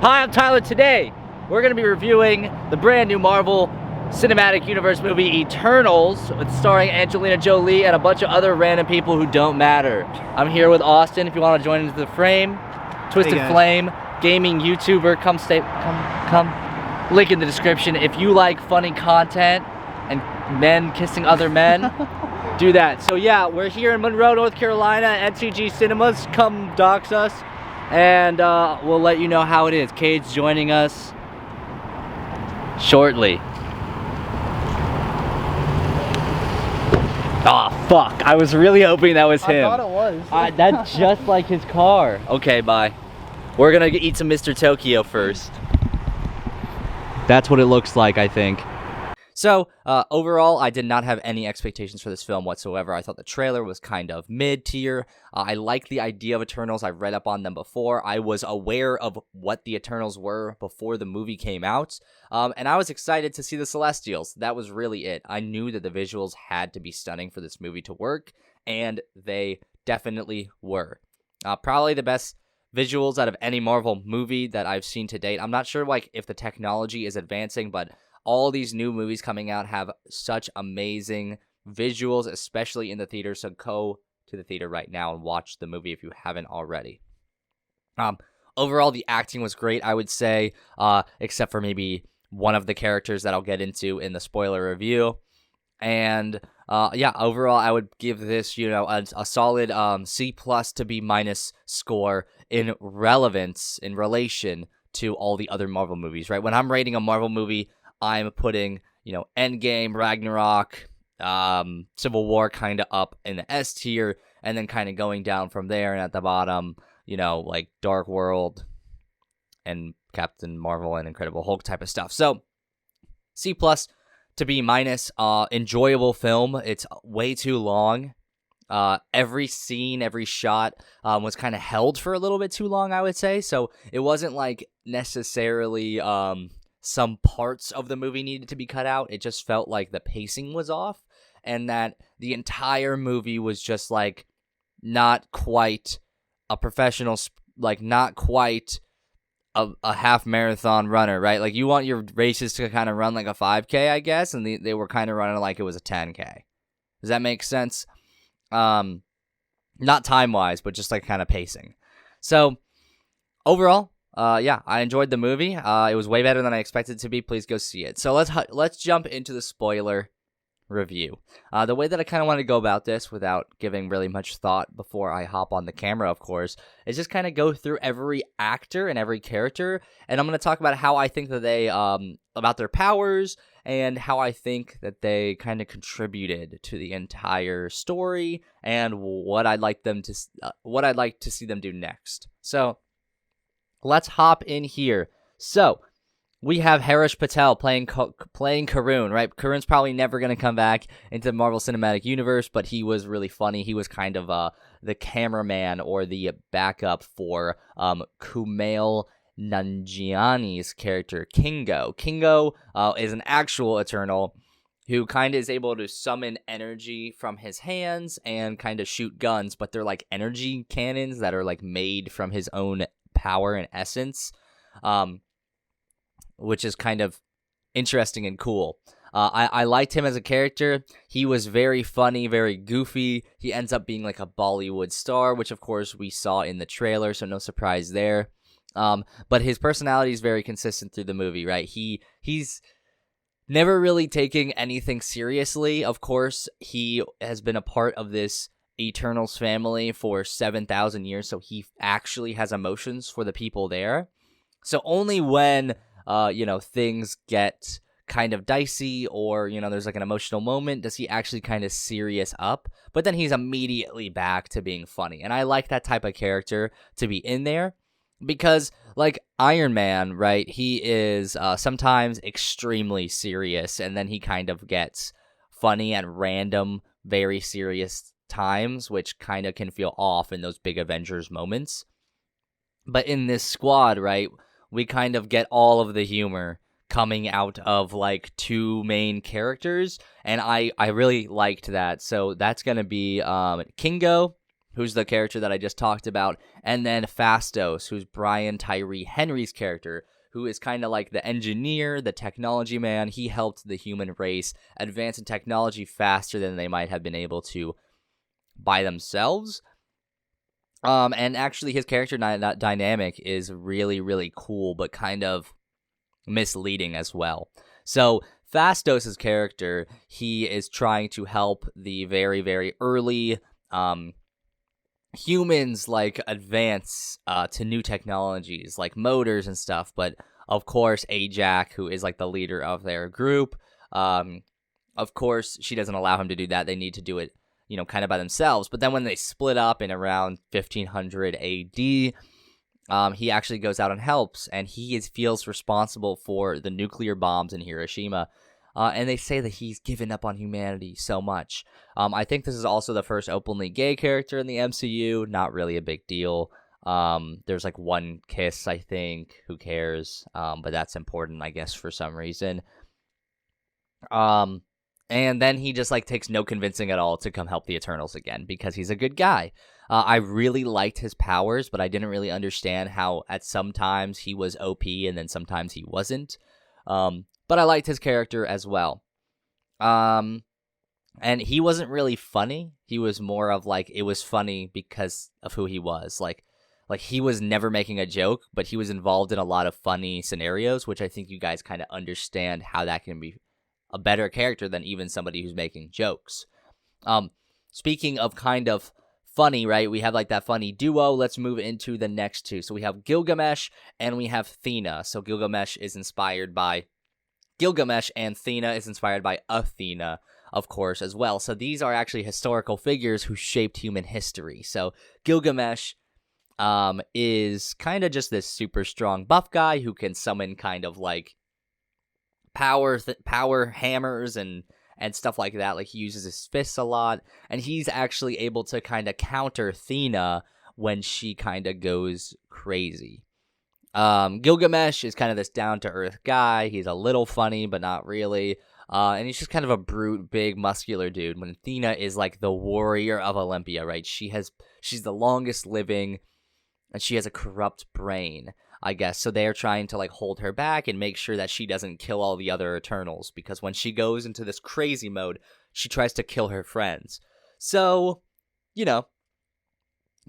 Hi, I'm Tyler. Today, we're going to be reviewing the brand new Marvel Cinematic Universe movie Eternals, starring Angelina Jolie and a bunch of other random people who don't matter. I'm here with Austin, if you want to join into the frame. Twisted Flame, gaming YouTuber, come. Link in the description. If you like funny content and men kissing other men, do that. So yeah, we're here in Monroe, North Carolina, NCG Cinemas. Come dox us, and we'll let you know how it is. Cade's joining us shortly. Oh fuck, I was really hoping that was him. I thought it was. That's just like his car. Okay, bye. We're gonna eat some Mr. Tokyo first. That's what it looks like, I think. So, overall, I did not have any expectations for this film whatsoever. I thought the trailer was kind of mid-tier. I like the idea of Eternals. I've read up on them before. I was aware of what the Eternals were before the movie came out. And I was excited to see the Celestials. That was really it. I knew that the visuals had to be stunning for this movie to work, and they definitely were. Probably the best visuals out of any Marvel movie that I've seen to date. I'm not sure if the technology is advancing, but all these new movies coming out have such amazing visuals, especially in the theater. So go to the theater right now and watch the movie if you haven't already. Overall, the acting was great, I would say, except for maybe one of the characters that I'll get into in the spoiler review. And yeah, overall, I would give this, a solid C+ to B- score in relevance in relation to all the other Marvel movies, right? When I'm rating a Marvel movie, I'm putting, Endgame, Ragnarok, Civil War kind of up in the S tier, and then kind of going down from there, and at the bottom, like Dark World and Captain Marvel and Incredible Hulk type of stuff. So, C+ to B-, enjoyable film. It's way too long. Every scene, every shot was kind of held for a little bit too long, I would say. So it wasn't like necessarily some parts of the movie needed to be cut out. It just felt like the pacing was off, and that the entire movie was just like not quite a professional, not quite a half marathon runner, right? Like, you want your races to kind of run like a 5K, I guess, and they were kind of running like it was a 10K. Does that make sense? Not time-wise, but just like kind of pacing. So, overall, yeah, I enjoyed the movie. It was way better than I expected it to be. Please go see it. So let's jump into the spoiler review. The way that I kind of want to go about this, without giving really much thought before I hop on the camera, of course, is just kind of go through every actor and every character, and I'm going to talk about how I think that they, about their powers, and how I think that they kind of contributed to the entire story, and what I'd like to see them do next. So, let's hop in here. So, we have Harish Patel playing Karun, right? Karun's probably never going to come back into the Marvel Cinematic Universe, but he was really funny. He was kind of the cameraman or the backup for Kumail Nanjiani's character, Kingo. Kingo is an actual Eternal who kind of is able to summon energy from his hands and kind of shoot guns, but they're like energy cannons that are like made from his own power and essence, which is kind of interesting and cool. I liked him as a character. He was very funny, very goofy. He ends up being like a Bollywood star, which of course we saw in the trailer, so no surprise there. But his personality is very consistent through the movie, right? He's never really taking anything seriously. Of course, he has been a part of this Eternals family for 7,000 years, so he actually has emotions for the people there. So only when things get kind of dicey, or there's like an emotional moment, does he actually kind of serious up, but then he's immediately back to being funny. And I like that type of character to be in there, because like Iron Man, right, he is sometimes extremely serious, and then he kind of gets funny at random, very serious times, which kind of can feel off in those big Avengers moments. But in this squad, right, we kind of get all of the humor coming out of like two main characters, and I really liked that. So that's gonna be Kingo, who's the character that I just talked about, and then Phastos, who's Brian Tyree Henry's character, who is kind of like the engineer, the technology man. He helped the human race advance in technology faster than they might have been able to by themselves. And actually his character dynamic is really, really cool, but kind of misleading as well. So Phastos' character, he is trying to help the very, very early humans like advance to new technologies like motors and stuff. But of course, Ajak, who is like the leader of their group, of course, she doesn't allow him to do that. They need to do it, kind of by themselves. But then when they split up in around 1500 AD, he actually goes out and helps, and he feels responsible for the nuclear bombs in Hiroshima. And they say that he's given up on humanity so much. I think this is also the first openly gay character in the MCU. Not really a big deal. There's like one kiss, I think. Who cares? But that's important, I guess, for some reason. And then he just like takes no convincing at all to come help the Eternals again because he's a good guy. I really liked his powers, but I didn't really understand how at sometimes he was OP and then sometimes he wasn't. But I liked his character as well. And he wasn't really funny. He was more of like, it was funny because of who he was. Like he was never making a joke, but he was involved in a lot of funny scenarios, which I think you guys kind of understand how that can be a better character than even somebody who's making jokes. Speaking of kind of funny, right? We have like that funny duo. Let's move into the next two. So we have Gilgamesh and we have Thena. So Gilgamesh is inspired by Gilgamesh and Thena is inspired by Athena, of course, as well. So these are actually historical figures who shaped human history. So Gilgamesh is kind of just this super strong buff guy who can summon kind of like power hammers and stuff like that. Like he uses his fists a lot, and he's actually able to kind of counter Thena when she kind of goes crazy. Gilgamesh is kind of this down-to-earth guy. He's a little funny, but not really. And he's just kind of a brute, big, muscular dude. When Athena is like the warrior of Olympia, right? She's the longest living, and she has a corrupt brain, I guess. So they are trying to like hold her back and make sure that she doesn't kill all the other Eternals, because when she goes into this crazy mode, she tries to kill her friends. So,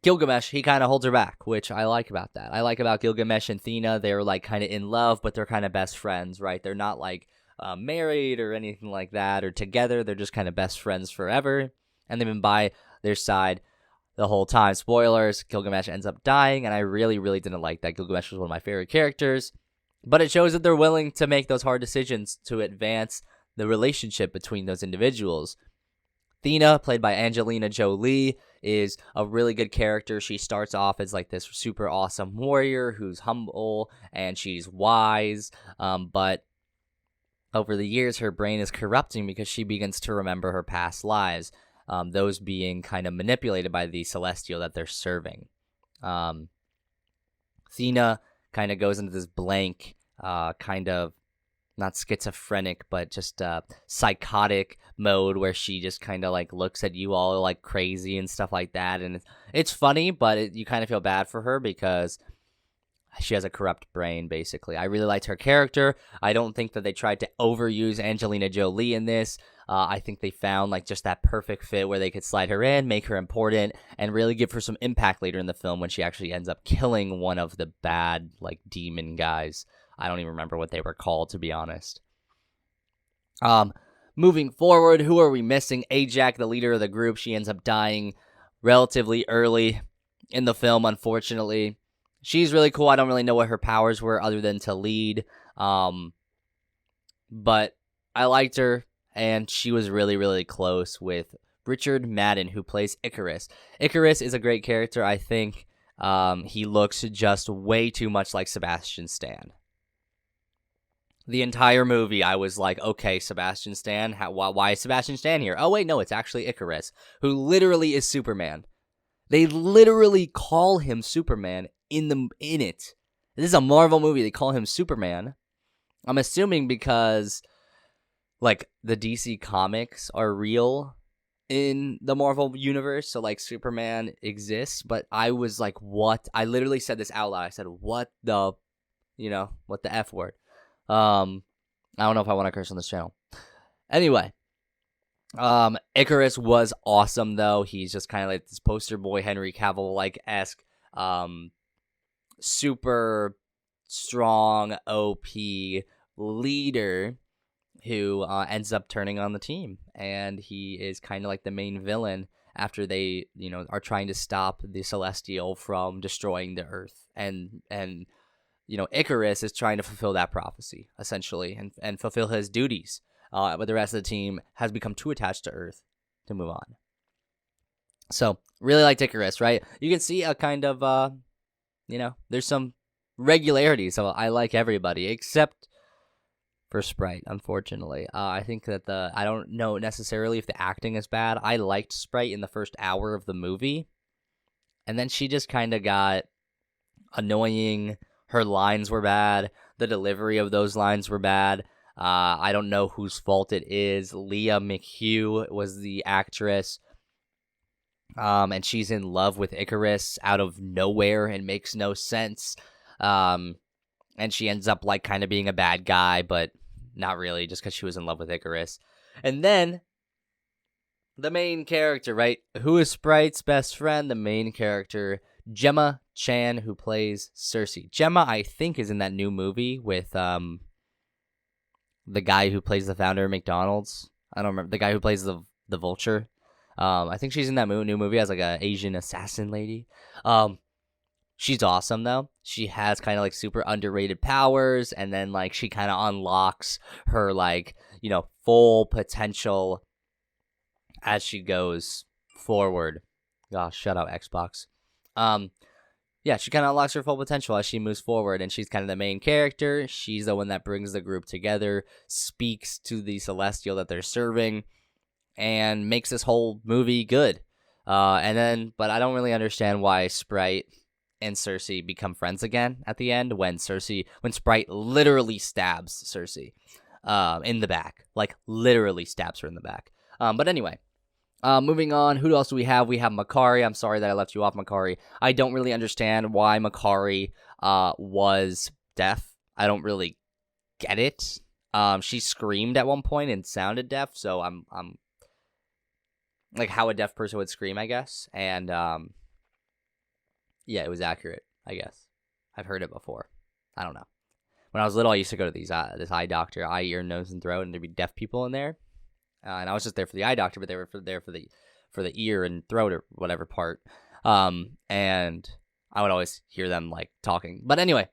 Gilgamesh, he kind of holds her back, which I like about that. I like about Gilgamesh and Thena, they're like kind of in love, but they're kind of best friends, right? They're not like married or anything like that or together. They're just kind of best friends forever, and they've been by their side the whole time. Spoilers, Gilgamesh ends up dying, and I really, really didn't like that. Gilgamesh was one of my favorite characters, but it shows that they're willing to make those hard decisions to advance the relationship between those individuals. Thena, played by Angelina Jolie, is a really good character. She starts off as like this super awesome warrior who's humble and she's wise, but over the years her brain is corrupting because she begins to remember her past lives, those being kind of manipulated by the Celestial that they're serving. Thena kind of goes into this blank, kind of not schizophrenic, but just psychotic mode where she just kind of like looks at you all like crazy and stuff like that. And it's funny, but you kind of feel bad for her because she has a corrupt brain, basically. I really liked her character. I don't think that they tried to overuse Angelina Jolie in this. I think they found like just that perfect fit where they could slide her in, make her important, and really give her some impact later in the film when she actually ends up killing one of the bad like demon guys. I don't even remember what they were called, to be honest. Moving forward, who are we missing? Ajak, the leader of the group, she ends up dying relatively early in the film, unfortunately. She's really cool. I don't really know what her powers were other than to lead. But I liked her, and she was really, really close with Richard Madden, who plays Ikaris. Ikaris is a great character, I think. He looks just way too much like Sebastian Stan. The entire movie, I was like, okay, Sebastian Stan, why is Sebastian Stan here? Oh, wait, no, it's actually Ikaris, who literally is Superman. They literally call him Superman in it. This is a Marvel movie. They call him Superman. I'm assuming because, like, the DC comics are real, in the Marvel universe. So like Superman exists, but I was like, what? I literally said this out loud. I said, what the F word? I don't know if I want to curse on this channel. Anyway, Icarus was awesome though. He's just kind of like this poster boy Henry Cavill like esque, super strong OP leader who ends up turning on the team, and he is kind of like the main villain after they are trying to stop the Celestial from destroying the Earth, and Icarus is trying to fulfill that prophecy essentially and fulfill his duties, but the rest of the team has become too attached to Earth to move on. So really liked Icarus, right? You can see a kind of there's some regularity, so I like everybody except for Sprite, unfortunately. I think that I don't know necessarily if the acting is bad. I liked Sprite in the first hour of the movie, and then she just kind of got annoying. Her lines were bad. The delivery of those lines were bad. I don't know whose fault it is. Leah McHugh was the actress, and she's in love with Icarus out of nowhere and makes no sense. And she ends up like kind of being a bad guy, but not really, just because she was in love with Icarus. And then the main character, right? Who is Sprite's best friend? The main character, Gemma Chan, who plays Cersei. Gemma, I think, is in that new movie with the guy who plays the founder of McDonald's. I don't remember. The guy who plays the Vulture. I think she's in that new movie as like a Asian assassin lady. She's awesome though. She has kind of like super underrated powers, and then like she kind of unlocks her like full potential as she goes forward. Gosh, shut out Xbox. Yeah, she kind of unlocks her full potential as she moves forward, and she's kind of the main character. She's the one that brings the group together, speaks to the Celestial that they're serving, and makes this whole movie good. But I don't really understand why Sprite and Cersei become friends again at the end when Sprite literally stabs Cersei in the back. Like, literally stabs her in the back. But anyway, moving on, who else do we have? We have Makkari. I'm sorry that I left you off, Makkari. I don't really understand why Makkari was deaf. I don't really get it. She screamed at one point and sounded deaf, so I'm like how a deaf person would scream, I guess. And yeah, it was accurate, I guess. I've heard it before. I don't know. When I was little, I used to go to this eye doctor, eye, ear, nose, and throat, and there'd be deaf people in there. And I was just there for the eye doctor, but they were there for the ear and throat or whatever part. And I would always hear them like talking. But anyway,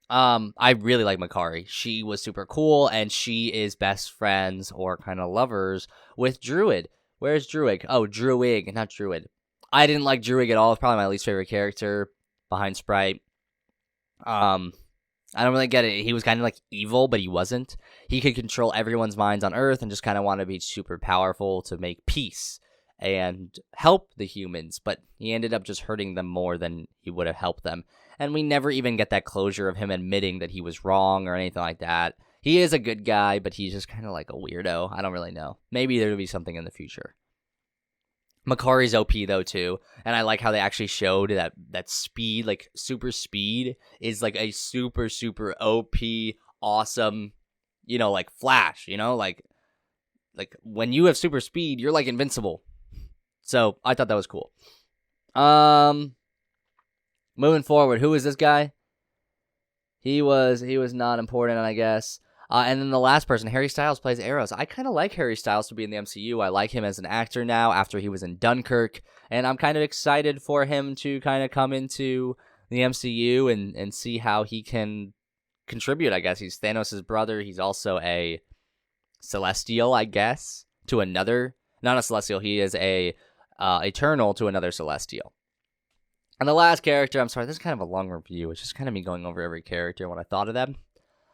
I really like Makkari. She was super cool, and she is best friends or kind of lovers with Druid. Where's Druid? Oh, Druig, not Druid. I didn't like Druig at all. It's probably my least favorite character behind Sprite. I don't really get it. He was kind of like evil, but he wasn't. He could control everyone's minds on Earth and just kind of want to be super powerful to make peace and help the humans, but he ended up just hurting them more than he would have helped them. And we never even get that closure of him admitting that he was wrong or anything like that. He is a good guy, but he's just kind of like a weirdo. I don't really know. Maybe there'll be something in the future. Makkari's OP though too, and I like how they actually showed that speed, like super speed, is like a super OP, awesome, like Flash, like when you have super speed, you're like invincible. So I thought that was cool. Moving forward, who is this guy? He was not important, I guess. And then the last person, Harry Styles, plays Eros. I kind of like Harry Styles to be in the MCU. I like him as an actor now after he was in Dunkirk. And I'm kind of excited for him to kind of come into the MCU and see how he can contribute, I guess. He's Thanos' brother. He's also a Celestial, I guess, to another. Not a Celestial. He is a Eternal to another Celestial. And the last character, I'm sorry, this is kind of a long review. It's just kind of me going over every character and what I thought of them.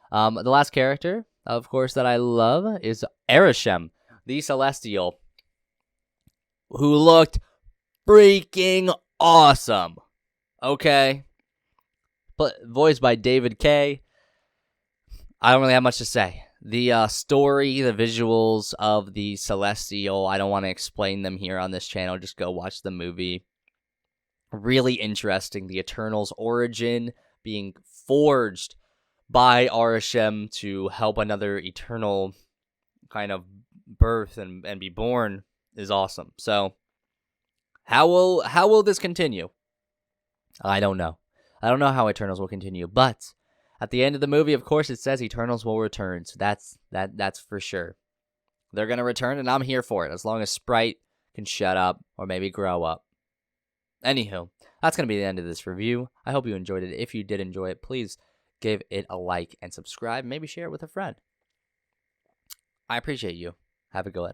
The last character, of course, that I love is Arishem, the Celestial, who looked freaking awesome. Okay? But voiced by David Kaye. I don't really have much to say. The story, the visuals of the Celestial, I don't want to explain them here on this channel. Just go watch the movie. Really interesting. The Eternals' origin being forged by Arishem to help another Eternal kind of birth and be born is awesome. So how will this continue? I don't know. I don't know how Eternals will continue, but at the end of the movie, of course, it says Eternals will return. So that's for sure. They're gonna return, and I'm here for it as long as Sprite can shut up or maybe grow up. Anywho, that's gonna be the end of this review. I hope you enjoyed it. If you did enjoy it, please give it a like and subscribe. Maybe share it with a friend. I appreciate you. Have a good one.